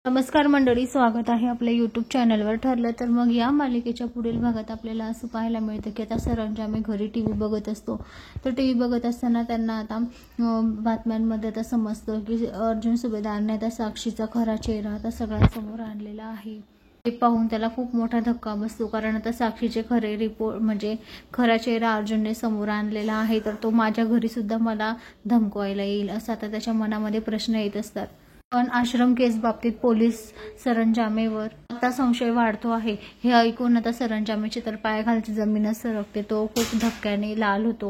नमस्कार मंडळी, स्वागत आहे आपल्या यूट्यूब चॅनलवर. ठरलं तर मग या मालिकेच्या पुढील भागात आपल्याला असं पाहायला मिळतं की आता सरंजामे घरी टीव्ही बघत असतो. तर टीव्ही बघत असताना त्यांना आता बातम्यांमध्ये आता समजतं की अर्जुन सुभेदारने आता साक्षीचा खरा चेहरा आता सगळ्यांसमोर आणलेला आहे. ते पाहून त्याला खूप मोठा धक्का बसतो, कारण आता साक्षीचे खरे रिपोर्ट म्हणजे खरा चेहरा अर्जुनने समोर आणलेला आहे. तर तो माझ्या घरी सुद्धा मला धमकवायला येईल असं आता त्याच्या मनामध्ये प्रश्न येत असतात. पण आश्रम केस बाबतीत पोलीस सरंजामेवर आता संशय वाढतो आहे. हे ऐकून आता सरंजामेची तर पायाखालची जमीनच सरकते. तो खूप धक्क्याने लाल होतो.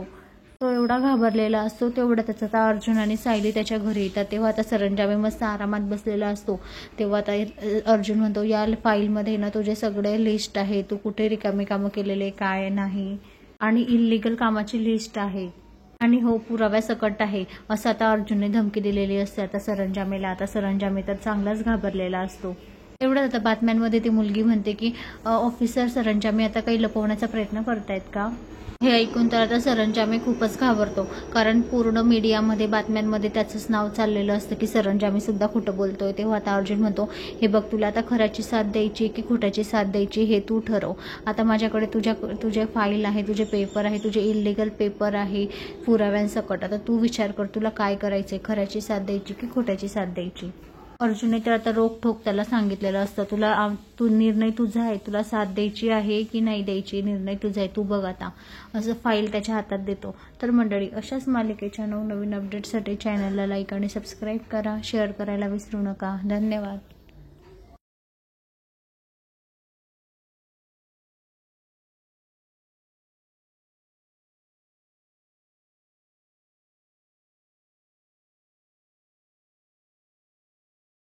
तो एवढा घाबरलेला असतो. तेवढा त्याचा आता अर्जुन आणि सायली त्याच्या घरी येतात. तेव्हा आता सरंजामे मस्त आरामात बसलेला असतो. तेव्हा आता अर्जुन म्हणतो, या फाईलमध्ये ना तुझे सगळे लिस्ट आहे, तू कुठे रिकामी कामं केलेले काय नाही आणि इल्लीगल कामाची लिस्ट आहे आणि हो पुराव्यासकट आहे असं आता अर्जुनने धमकी दिलेली असते आता सरंजामेला. आता सरंजामे तर चांगलाच घाबरलेला असतो. एवढं आता बातम्यांमध्ये ती मुलगी म्हणते की ऑफिसर सरंजामे आता काही लपवण्याचा प्रयत्न करतायत का. हे ऐकून तर आता सरंजामे खूपच घाबरतो, कारण पूर्ण मीडियामध्ये बातम्यांमध्ये त्याचंच नाव चाललेलं असतं की सरंजामे सुद्धा खोटं बोलतोय. तेव्हा आता अर्जुन म्हणतो, हे बघ, तुला आता खऱ्याची साथ द्यायची की खोट्याची साथ द्यायची हे तू ठरव. आता माझ्याकडे तुझे फाईल आहे, तुझे पेपर आहे, तुझे इल्लीगल पेपर आहे पुराव्यांसकट. आता तू विचार कर, तुला काय करायचंय, खऱ्याची साथ द्यायची की खोट्याची साथ द्यायची. अर्जुनने तर आता रोखठोक त्याला सांगितलेलं असतं, तू निर्णय तुझा आहे, तुला साथ द्यायची आहे की नाही द्यायची निर्णय तुझा आहे, तू बघ आता, असं फाईल त्याच्या हातात देतो. तर मंडळी, अशाच मालिकेच्या नवनवीन अपडेटसाठी चॅनलला लाईक आणि सबस्क्राईब करा, शेअर करायला विसरू नका. धन्यवाद.